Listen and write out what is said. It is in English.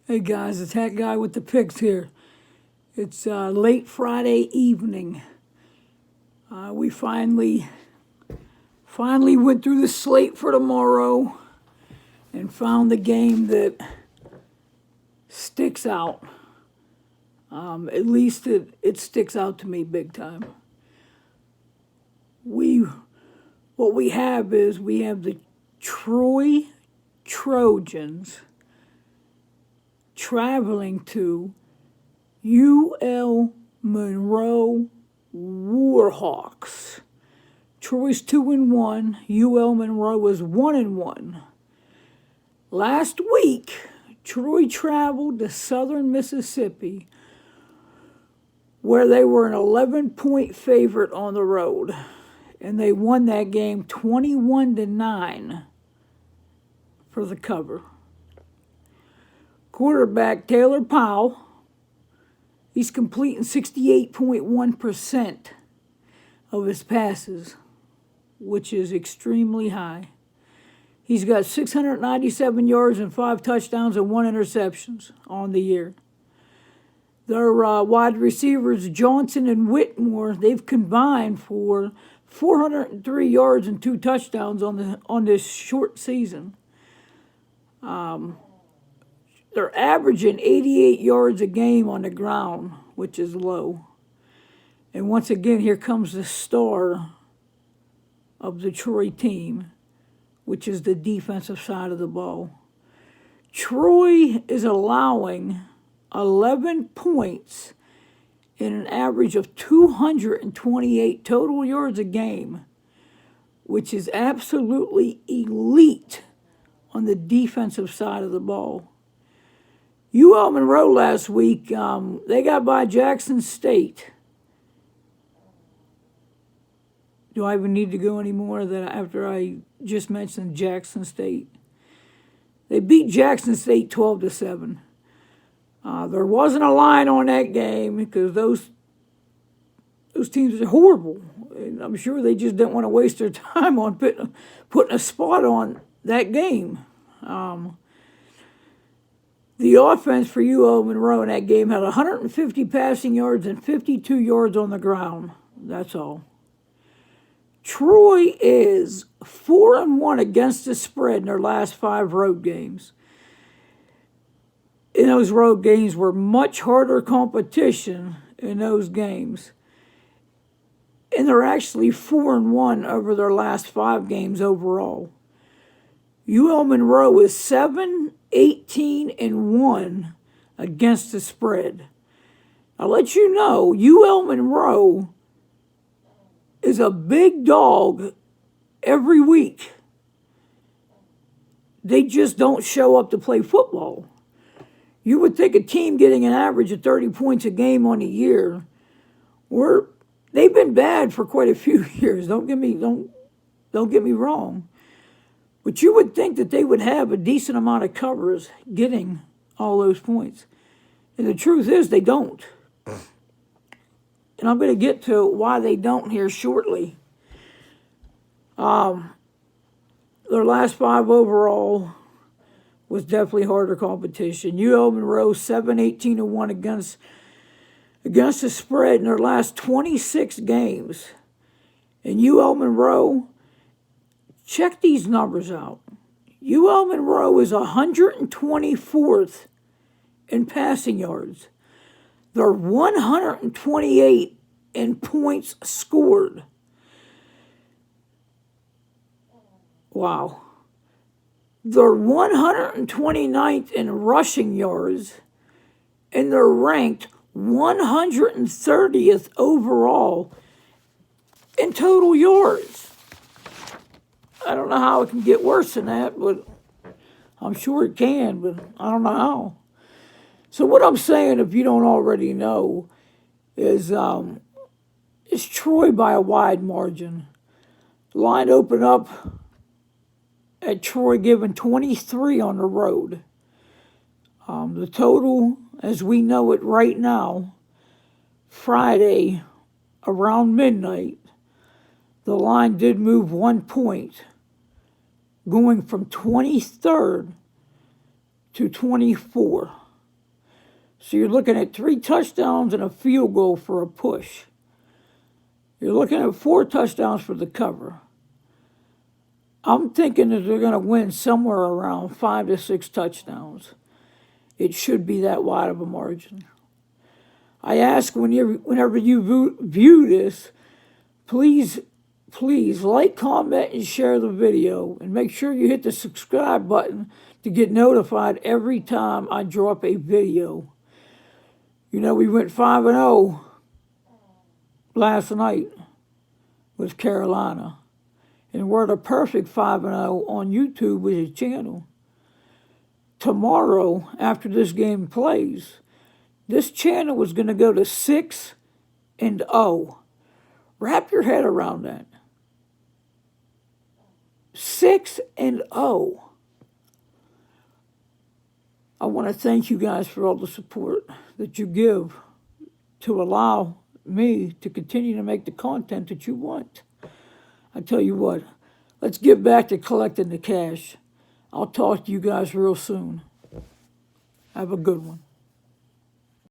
Hey guys, it's Hat Guy with the picks here. It's late Friday evening. We finally went through the slate for tomorrow and found the game that sticks out. At least it sticks out to me big time. What we have is we have the Troy Trojans traveling to UL Monroe Warhawks. Troy's 2-1. UL Monroe is 1-1. Last week, Troy traveled to southern Mississippi, where they were an 11-point favorite on the road, and they won that game 21-9 for the cover. Quarterback Taylor Powell, he's completing 68.1% of his passes, which is extremely high. He's got 697 yards and 5 touchdowns and 1 interception on the year. Their wide receivers, Johnson and Whitmore, they've combined for 403 yards and 2 touchdowns on this short season. They're averaging 88 yards a game on the ground, which is low. And once again, here comes the star of the Troy team, which is the defensive side of the ball. Troy is allowing 11 points in an average of 228 total yards a game, which is absolutely elite on the defensive side of the ball. UL Monroe last week, they got by Jackson State. Do I even need to go any more after I just mentioned Jackson State? They beat Jackson State 12-7. There wasn't a line on that game because those teams are horrible. And I'm sure they just didn't want to waste their time on putting a spot on that game. The offense for UL Monroe in that game had 150 passing yards and 52 yards on the ground. That's all. Troy is 4-1 against the spread in their last 5 road games. In those road games were much harder competition in those games. And they're actually 4-1 over their last 5 games overall. UL Monroe is 7-18-1 against the spread. I'll let you know, UL Monroe is a big dog every week. They just don't show up to play football. You would think a team getting an average of 30 points a game on a year, they've been bad for quite a few years. Don't get me wrong. But you would think that they would have a decent amount of covers getting all those points. And the truth is they don't. And I'm going to get to why they don't here shortly. Their last 5 overall was definitely harder competition. UL Monroe 7-18-1 against the spread in their last 26 games. And UL Monroe, check these numbers out. UL Monroe is 124th in passing yards. They're 128 in points scored. Wow. They're 129th in rushing yards, and they're ranked 130th overall in total yards. I don't know how it can get worse than that, but I'm sure it can, but I don't know how. So what I'm saying, if you don't already know, is it's Troy by a wide margin. The line opened up at Troy giving 23 on the road. The total, as we know it right now, Friday around midnight, the line did move 1 point, going from 23rd to 24. So you're looking at 3 touchdowns and a field goal for a push. You're looking at 4 touchdowns for the cover. I'm thinking that they're going to win somewhere around 5 to 6 touchdowns. It should be that wide of a margin. I ask whenever you view this, please like, comment, and share the video. And make sure you hit the subscribe button to get notified every time I drop a video. You know, we went 5-0 last night with Carolina. And we're the perfect 5-0 on YouTube with his channel. Tomorrow, after this game plays, this channel is going to go to 6-0. Wrap your head around that. 6-0. I want to thank you guys for all the support that you give to allow me to continue to make the content that you want. I tell you what, let's get back to collecting the cash. I'll talk to you guys real soon. Have a good one.